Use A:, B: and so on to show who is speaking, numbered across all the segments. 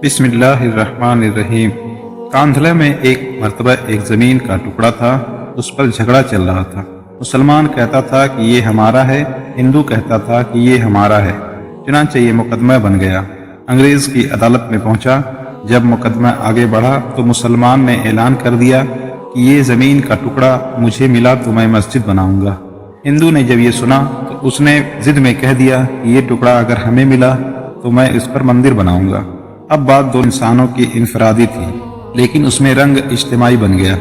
A: बिस्मिल्लाहिर्रहमानिर्रहीम। कांधले में एक मर्तबा एक ज़मीन का टुकड़ा था। उस पर झगड़ा चल रहा था। मुसलमान कहता था कि ये हमारा है, हिंदू कहता था कि ये हमारा है। चुनांचे ये मुकदमा बन गया। अंग्रेज़ की अदालत में पहुंचा। जब मुकदमा आगे बढ़ा तो मुसलमान ने ऐलान कर दिया कि ये ज़मीन का टुकड़ा मुझे मिला तो मैं मस्जिद बनाऊंगा। हिंदू ने जब ये सुना तो उसने जिद में कह दिया कि ये टुकड़ा अगर हमें मिला तो मैं इस पर मंदिर बनाऊंगा। अब बात दो इंसानों की इनफरादी थी, लेकिन उसमें रंग इज्तिमाई बन गया।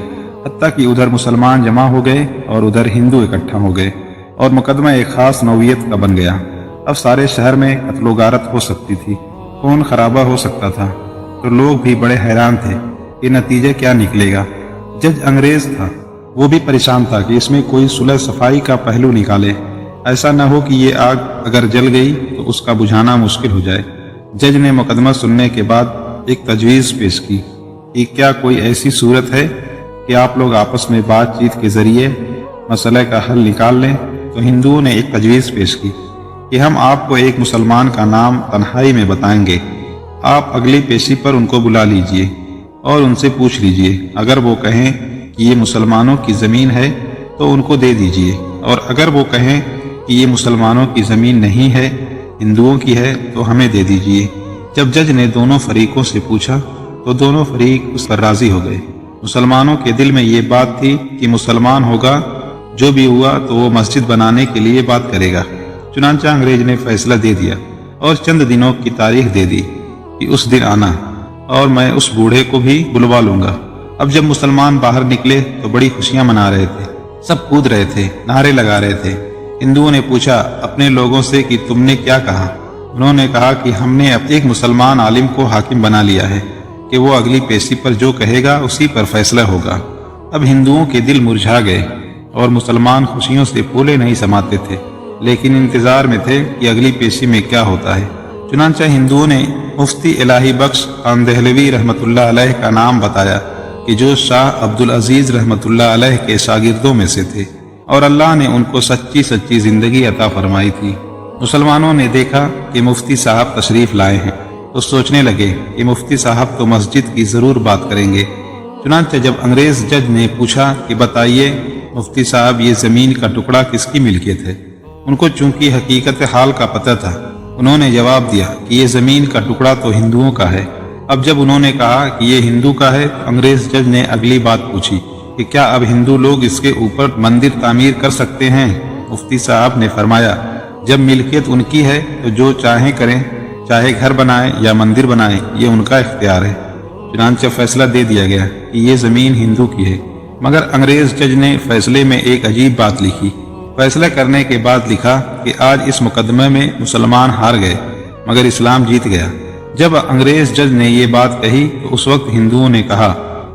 A: हत्ता कि उधर मुसलमान जमा हो गए और उधर हिंदू इकट्ठा हो गए और मुकदमा एक खास नौइयत का बन गया। अब सारे शहर में कत्लो गारत हो सकती थी, खून खराबा हो सकता था। तो लोग भी बड़े हैरान थे कि नतीजे क्या निकलेगा। जज अंग्रेज था, वो भी परेशान था कि इसमें कोई सुलह सफाई का पहलू निकाले। ऐसा न हो कि ये आग अगर जल गई तो उसका बुझाना मुश्किल हो जाए। जज ने मुकदमा सुनने के बाद एक तजवीज़ पेश की कि क्या कोई ऐसी सूरत है कि आप लोग आपस में बातचीत के जरिए मसले का हल निकाल लें। तो हिंदुओं ने एक तजवीज़ पेश की कि हम आपको एक मुसलमान का नाम तन्हाई में बताएंगे। आप अगली पेशी पर उनको बुला लीजिए और उनसे पूछ लीजिए। अगर वो कहें कि ये मुसलमानों की ज़मीन है तो उनको दे दीजिए, और अगर वो कहें कि ये मुसलमानों की ज़मीन नहीं है, हिंदुओं की है, तो हमें दे दीजिए। जब जज ने दोनों फरीकों से पूछा तो दोनों फरीक उस पर राजी हो गए। मुसलमानों के दिल में ये बात थी कि मुसलमान होगा, जो भी हुआ तो वो मस्जिद बनाने के लिए बात करेगा। चुनांचा अंग्रेज ने फैसला दे दिया और चंद दिनों की तारीख दे दी कि उस दिन आना, और मैं उस बूढ़े को भी बुलवा लूंगा। अब जब मुसलमान बाहर निकले तो बड़ी खुशियां मना रहे थे, सब कूद रहे थे, नारे लगा रहे थे। हिंदुओं ने पूछा अपने लोगों से कि तुमने क्या कहा। उन्होंने कहा कि हमने अब एक मुसलमान आलिम को हाकिम बना लिया है कि वो अगली पेशी पर जो कहेगा उसी पर फैसला होगा। अब हिंदुओं के दिल मुरझा गए और मुसलमान खुशियों से फूले नहीं समाते थे, लेकिन इंतजार में थे कि अगली पेशी में क्या होता है। चुनांचा हिंदुओं ने मुफ्ती इलाही बख्श खान दहलवी रहमतुल्लाह अलैह का नाम बताया कि जो शाह अब्दुल अजीज रहमतुल्लाह अलैह के शागिर्दों में से थे, और अल्लाह ने उनको सच्ची सच्ची जिंदगी अता फरमाई थी। मुसलमानों ने देखा कि मुफ्ती साहब तशरीफ लाए हैं तो सोचने लगे कि मुफ्ती साहब तो मस्जिद की जरूर बात करेंगे। चुनांचे जब अंग्रेज जज ने पूछा कि बताइए मुफ्ती साहब, ये जमीन का टुकड़ा किसकी मिल्कियत है, उनको चूंकि हकीकत हाल का पता था, उन्होंने जवाब दिया कि ये जमीन का टुकड़ा तो हिंदुओं का है। अब जब उन्होंने कहा कि ये हिंदू का है तो अंग्रेज जज ने अगली बात पूछी कि क्या अब हिंदू लोग इसके ऊपर मंदिर तामीर कर सकते हैं। मुफ्ती साहब ने फरमाया जब मिल्कियत उनकी है तो जो चाहे करें, चाहे घर बनाए या मंदिर बनाए, ये उनका इख्तियार है। चुनांचे फैसला दे दिया गया कि ये जमीन हिंदू की है। मगर अंग्रेज जज ने फैसले में एक अजीब बात लिखी। फैसला करने के बाद लिखा कि आज इस मुकदमे में मुसलमान हार गए मगर इस्लाम जीत गया। जब अंग्रेज जज ने ये बात कही तो उस वक्त हिंदुओं ने कहा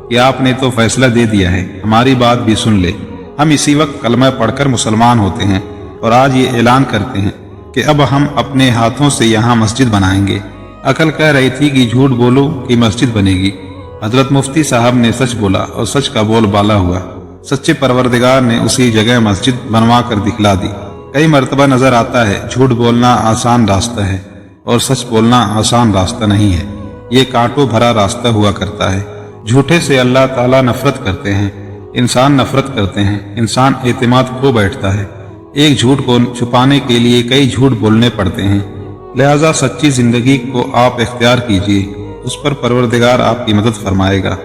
A: कि आपने तो फैसला दे दिया है, हमारी बात भी सुन ले। हम इसी वक्त कलमा पढ़कर मुसलमान होते हैं और आज ये ऐलान करते हैं कि अब हम अपने हाथों से यहाँ मस्जिद बनाएंगे। अकल कह रही थी कि झूठ बोलो कि मस्जिद बनेगी। हजरत मुफ्ती साहब ने सच बोला और सच का बोल बाला हुआ। सच्चे परवरदिगार ने उसी जगह मस्जिद बनवा कर दिखला दी। कई मर्तबा नजर आता है झूठ बोलना आसान रास्ता है और सच बोलना आसान रास्ता नहीं है। ये कांटों भरा रास्ता हुआ करता है। झूठे से अल्लाह ताला नफरत करते हैं, इंसान नफरत करते हैं, इंसान एतमाद खो बैठता है। एक झूठ को छुपाने के लिए कई झूठ बोलने पड़ते हैं। लिहाजा सच्ची जिंदगी को आप इख्तियार कीजिए, उस पर परवरदिगार आपकी मदद फरमाएगा।